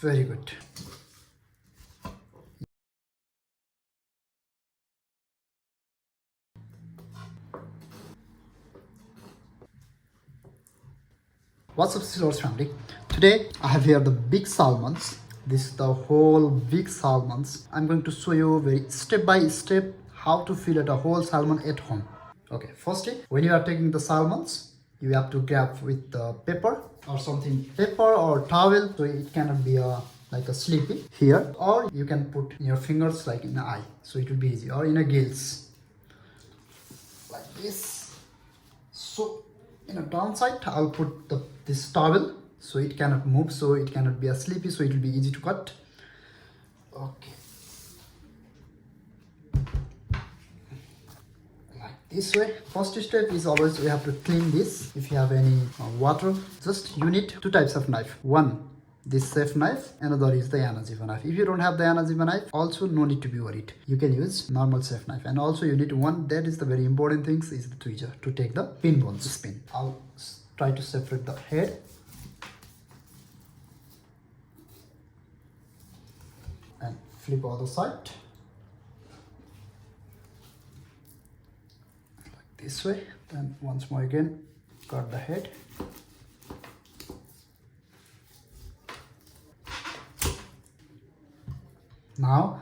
very good. What's up, Scissors family? Today I have here the big salmons. This is the whole big salmons. I'm going to show you very step by step how to fillet a whole salmon at home. Okay, firstly, when you are taking the salmons, you have to grab with the pepper or something, pepper or towel, so it cannot be like a sleepy here, or you can put in your fingers like in the eye, so it will be easy, or in a gills like this. So in a downside, I'll put this towel so it cannot move, so it cannot be a sleepy, so it will be easy to cut. Okay, this way. First step is always we have to clean this. If you have any water, just you need two types of knife. One, this chef knife, another is the Anaziva knife. If you don't have the Anaziva knife, also no need to be worried, you can use normal chef knife. And also you need one, that is the very important thing, is the tweezer to take the pin bones spin. I'll try to separate the head and flip other side this way. Then once more again, cut the head. Now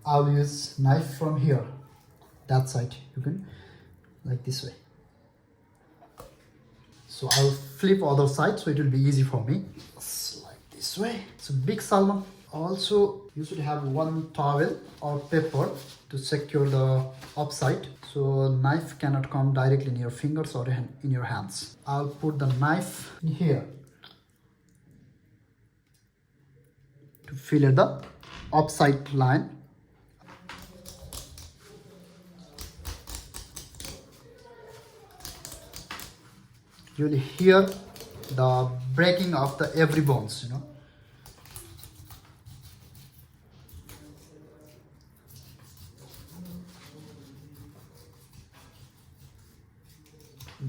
I'll use knife from here, that side, you can like this way. So I'll flip other side so it will be easy for me. Just like this way. So big salmon. Also you should have one towel or paper to secure the upside, so knife cannot come directly in your fingers or in your hands. I'll put the knife in here to fillet the upside line. You will hear the breaking of the every bones, you know.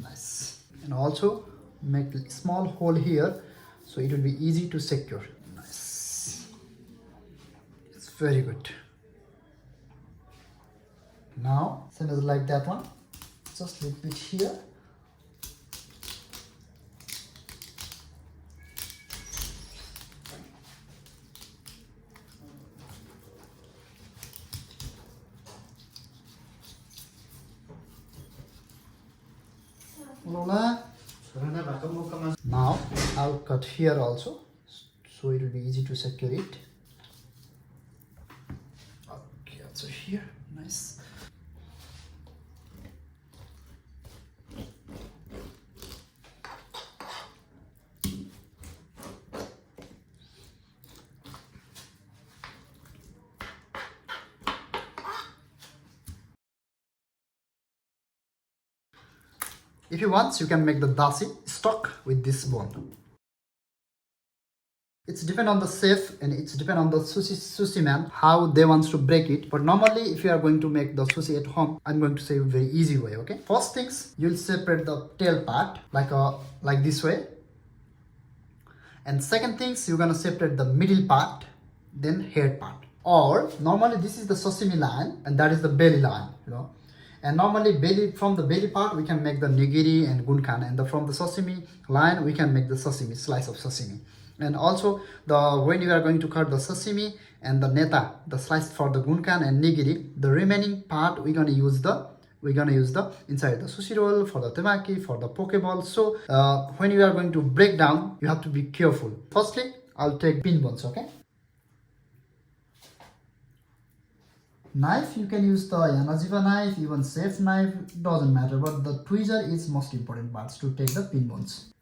Nice. And also make a small hole here so it will be easy to secure. Nice. It's very good. Now same as like that one, just a little bit here. Now I'll cut here also, so it will be easy to secure it. Okay, so here, nice. If you want, you can make the dasi stock with this bone. It's depend on the chef and it's depend on the sushi man how they want to break it. But normally, if you are going to make the sushi at home, I'm going to say a very easy way. Okay. First things, you'll separate the tail part like this way. And second things, you're gonna separate the middle part, then head part. Or normally this is the sashimi line and that is the belly line, you know. And normally from the belly part we can make the nigiri and gunkan, and from the sashimi line we can make the sashimi, slice of sashimi. And also when you are going to cut the sashimi and the neta, the slice for the gunkan and nigiri, the remaining part we're gonna use the inside the sushi roll, for the temaki, for the pokeball. So when you are going to break down, you have to be careful. Firstly, I'll take pin bones, okay? Knife, you can use the Anaziva knife, even chef knife, doesn't matter, but the tweezer is most important parts to take the pin bones.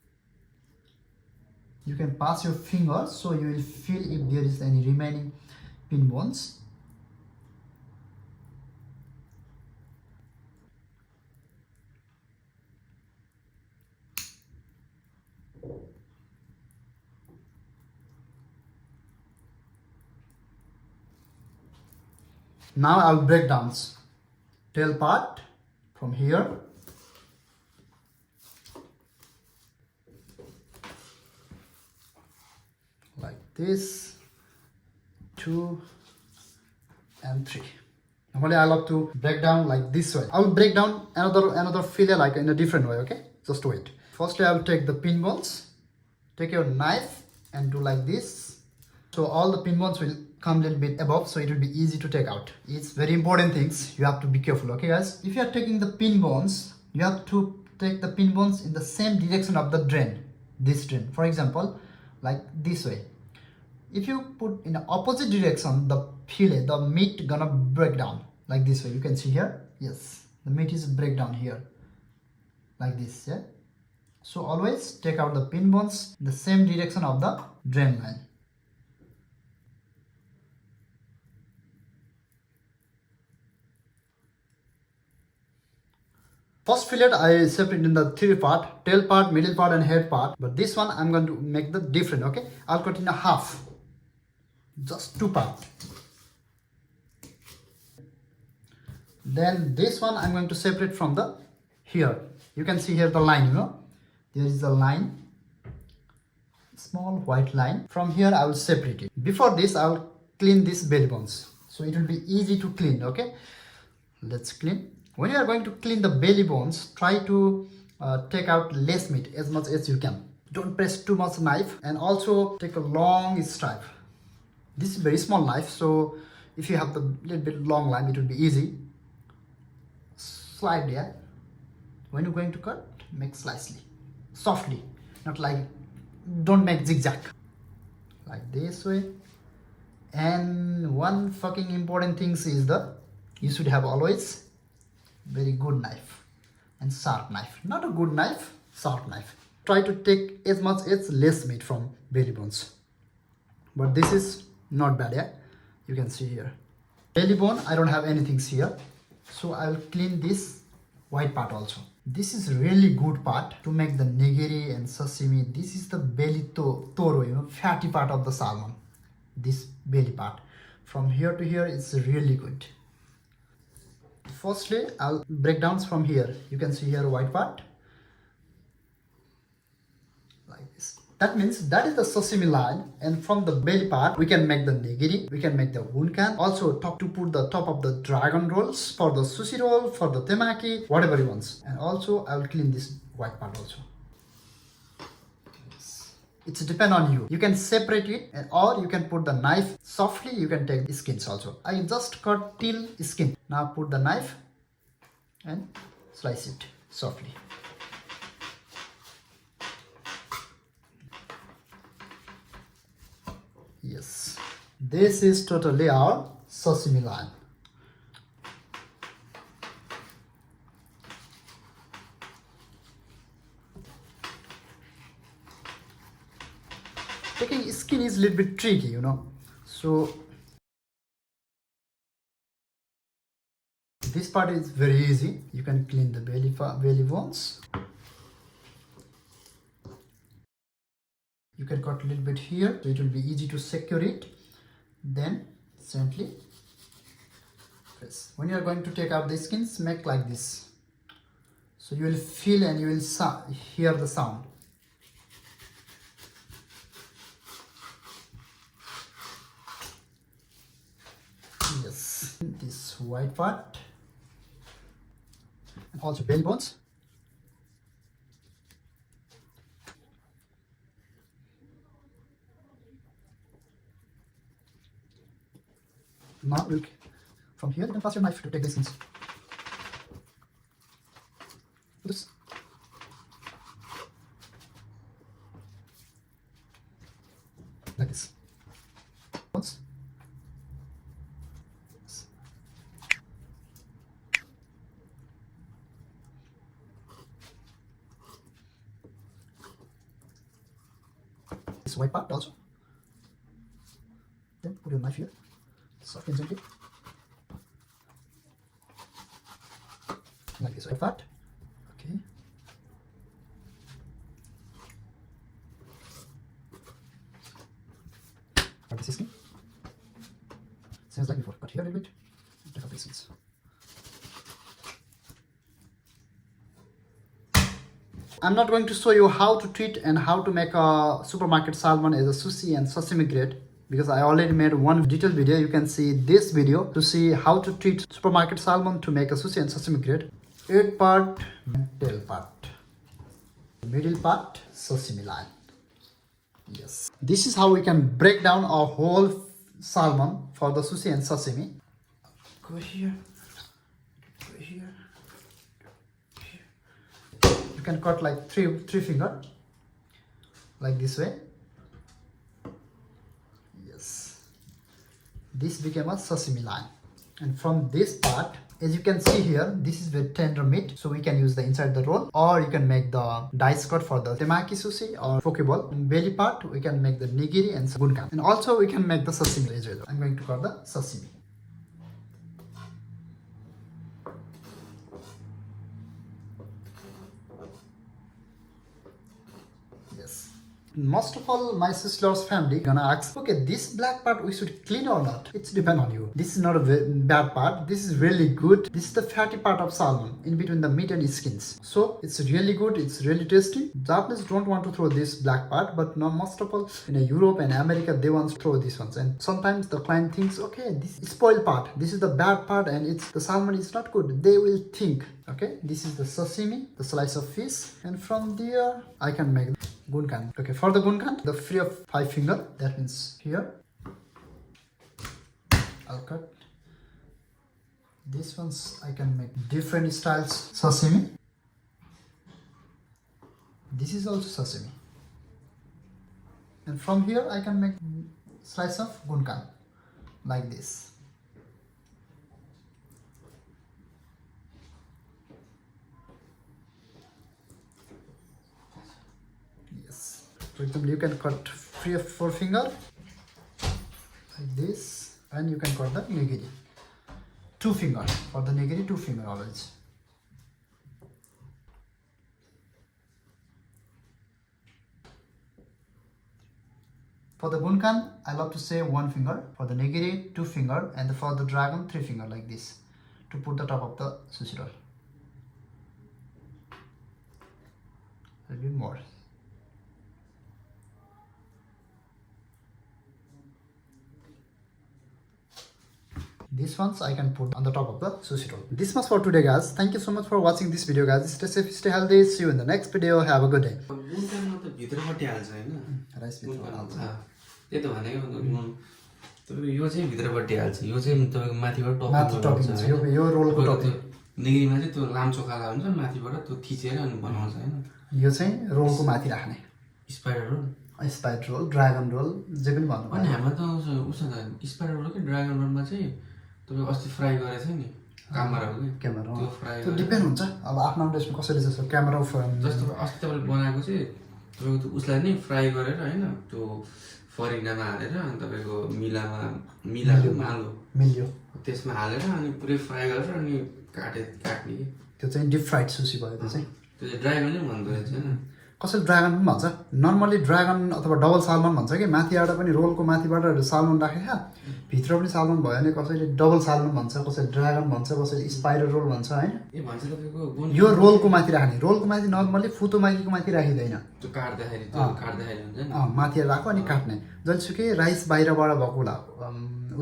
You can pass your fingers so you will feel if there is any remaining pin bones. Now I will break down tail part from here. Like this. 2 and 3. Normally I love to break down like this way. I will break down another fillet like in a different way, okay? Just wait. Firstly, I will take the pin bones. Take your knife and do like this. So all the pin bones will come a little bit above, so it will be easy to take out. It's very important things. You have to be careful, okay guys? If you are taking the pin bones, you have to take the pin bones in the same direction of the drain. This drain. For example, like this way. If you put in the opposite direction, the fillet, the meat gonna break down like this way. You can see here. Yes, the meat is break down here like this. Yeah. So always take out the pin bones in the same direction of the drain line. First fillet I separate in the 3 part, tail part, middle part and head part. But this one I'm going to make the different, okay? I'll cut in a half. Just 2 parts. Then this one I'm going to separate from the here. You can see here the line, you know. There is a line. Small white line. From here I will separate it. Before this I will clean these belly bones. So it will be easy to clean, okay? Let's clean. When you are going to clean the belly bones, try to take out less meat as much as you can. Don't press too much knife, and also take a long stripe. This is very small knife, so if you have the little bit long line, it will be easy. Slide there. When you're going to cut, make slightly, softly, not like, don't make zigzag. Like this way. And one fucking important thing is you should have always very good knife and sharp knife. Not a good knife, sharp knife. Try to take as much as less meat from belly bones. But this is not bad, yeah? You can see here. Belly bone, I don't have anything here. So I will clean this white part also. This is really good part to make the nigiri and sashimi. This is the belly toro, you know, fatty part of the salmon. This belly part. From here to here, it's really good. Firstly, I'll break down from here. You can see here white part. Like this. That means that is the sashimi line, and from the belly part, we can make the nigiri, we can make the wunkan. Also, to put the top of the dragon rolls, for the sushi roll, for the temaki, whatever you want. And also, I will clean this white part also. It's depend on you. You can separate it, or you can put the knife softly. You can take the skins also. I just cut till skin. Now put the knife and slice it softly. Yes, this is totally our sashimi line. Taking skin is a little bit tricky, you know. So this part is very easy. You can clean the belly bones. You can cut a little bit here, so it will be easy to secure it. Then gently press. When you are going to take out the skins, make like this. So you will feel and you will hear the sound. Yes, this white part, and also belly bones. Now look, from here you can pass your knife to take the skins. This. Like this. Once. This white part also. Then put your knife here, soft and gently, like this white part. Okay. Cut this skin. Same as like before. Cut here a little bit. Take out the skins. I'm not going to show you how to treat and how to make a supermarket salmon as a sushi and sashimi grade. because I already made one detailed video. You can see this video to see how to treat supermarket salmon to make a sushi and sashimi grade. 8 part, tail part, middle part, sashimi line. Yes. This is how we can break down a whole salmon for the sushi and sashimi. Go here, go here, here. You can cut like three finger, like this way. Yes. This became a sashimi line. And from this part, as you can see here, this is very tender meat, so we can use the inside the roll, or you can make the dice cut for the temaki sushi or pokeball. In belly part, we can make the nigiri and gunkan, and also we can make the sashimi as well. I'm going to cut the sashimi. Yes. Most of all, my sister's family gonna ask, okay, this black part we should clean or not? It's depend on you. This is not a bad part. This is really good. This is the fatty part of salmon in between the meat and skins. So it's really good. It's really tasty. Japanese don't want to throw this black part, but now most of all in Europe and America they want to throw these ones. And sometimes the client thinks, okay, this is spoiled part. This is the bad part, and it's the salmon is not good. They will think, okay, this is the sashimi, the slice of fish, and from there I can make gunkan. Okay, for the gunkan, the free of 5 finger, that means here. I'll cut. These ones I can make different styles sashimi. This is also sashimi. And from here I can make slice of gunkan, like this. For example, you can cut 3 or 4 finger like this, and you can cut the nigiri 2 finger. For the nigiri, 2 finger always. For the gunkan, I love to say 1 finger. For the nigiri, 2 finger, and for the dragon, 3 finger like this to put the top of the sushi roll. A little bit more. These ones I can put on the top of the sushi roll. This much for today, guys. Thank you so much for watching this video, guys. Stay safe, stay healthy. See you in the next video. Have a good day. Rice with त्यो त भनेको यो चाहिँ भित्रपट्टि हाल्छ यो चाहिँ तपाईको माथिबाट टपिङ हुन्छ यो रोलको टपिङ निगरीमा चाहिँ त्यो लाम्चो खाला हुन्छ माथिबाट त्यो थिचेर अनि बनाउँछ हैन यो चाहिँ रोलको माथि राख्ने स्पाइडर रोल ड्रागन रोल जे पनि भन्नु अनि हाम्रो त उस त स्पाइडर रोल के ड्रागन रोलमा चाहिँ तपाईँ अस्ति फ्राई गरेछ नि क्यामेरा हो के त्यो फ्राई त्यो डिपेन्ड हुन्छ अब आफ्नो टेस्टमा कसैले जस्तो क्यामेरा जस्तो अस्ति तपाईले बनाएको चाहिँ तपाईको उसलाई नै फ्राई गरेर हैन त्यो फरिनामा हालेर अनि तपाईको मिलाको मालो मिल्यो त्यसमा हालेर अनि पुरै फ्राई गरेर अनि काट्ने त्यो चाहिँ डिप फ्राइड सुसी भयो त्यो चाहिँ ड्रागन नै भन्दो रहेछ हैन कसैले ड्रागन पनि भन्छ नर्मली ड्रागन अथवा डबल सालमन भन्छ कि माथिबाट पनि रोलको माथिबाट सालमन राखेको भित्र पनि सालमन भयो भने कसैले डबल सालमन भन्छ कसैले ड्रागन भन्छ कसैले स्पाइडर रोल भन्छ हैन यो रोलको माथि राख्ने रोलको माथि नर्मली फुतो माथिको माथि राखिदैन त्यो काट्दाखेरि हुन्छ माथि राख्यो अनि काट्ने जतिसुकै राइस बाहिरबाट भएको होला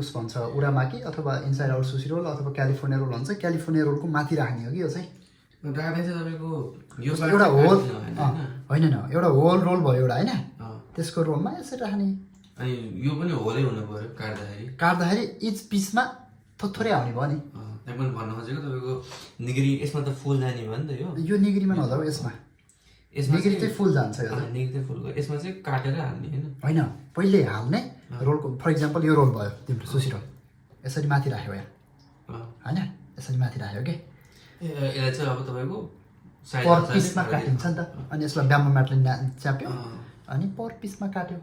उस भन्छ उरामाकी अथवा इनसाइड आउट सुसी रोल अथवा क्यालिफोर्निया रोल भन्छ क्यालिफोर्निया रोलको माथि राख्ने हो कि यो चाहिँ एउटा होल होइन एउटा होल रोल भयो एउटा होइन त्यसको रोलमा यसरी राख्ने अनि यो पनि होलै हुनु पर्यो काट्दाखेरि इच पिसमा थोरै हाल्ने भयो नि मैले भन्न खोजेको तपाईँको निगरी यसमा त फुल जाने भयो नि त यो निगरीमा नजाऊ यसमा निगरी चाहिँ फुल जान्छ निगरी चाहिँ फुल यसमा चाहिँ काटेर हाल्ने होइन पहिले हाल्ने रोलको फर इक्जाम्पल यो रोल भयो तिम्रो सुसी रोल यसरी माथि राख्यो यहाँ होइन यसरी माथि राख्यो के यसलाई चाहिँ अब तपाईँको पर पिसमा काटिन्छ नि त अनि यसलाई ब्याम्बो म्याटले च्याप्यो अनि पर पिसमा काट्यो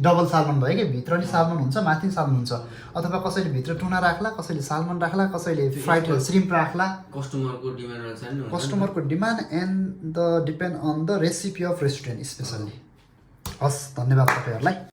डबल सालमन भयो कि भित्र नि सालमन हुन्छ माथि नि सालमन हुन्छ अथवा कसैले भित्र टुना राख्ला कसैले सालमन राख्ला कसैले फ्राइड श्रिम्प राख्ला कस्टमरको demand and the depend on the recipe of restaurant specially हस् धन्यवाद तपाईँहरूलाई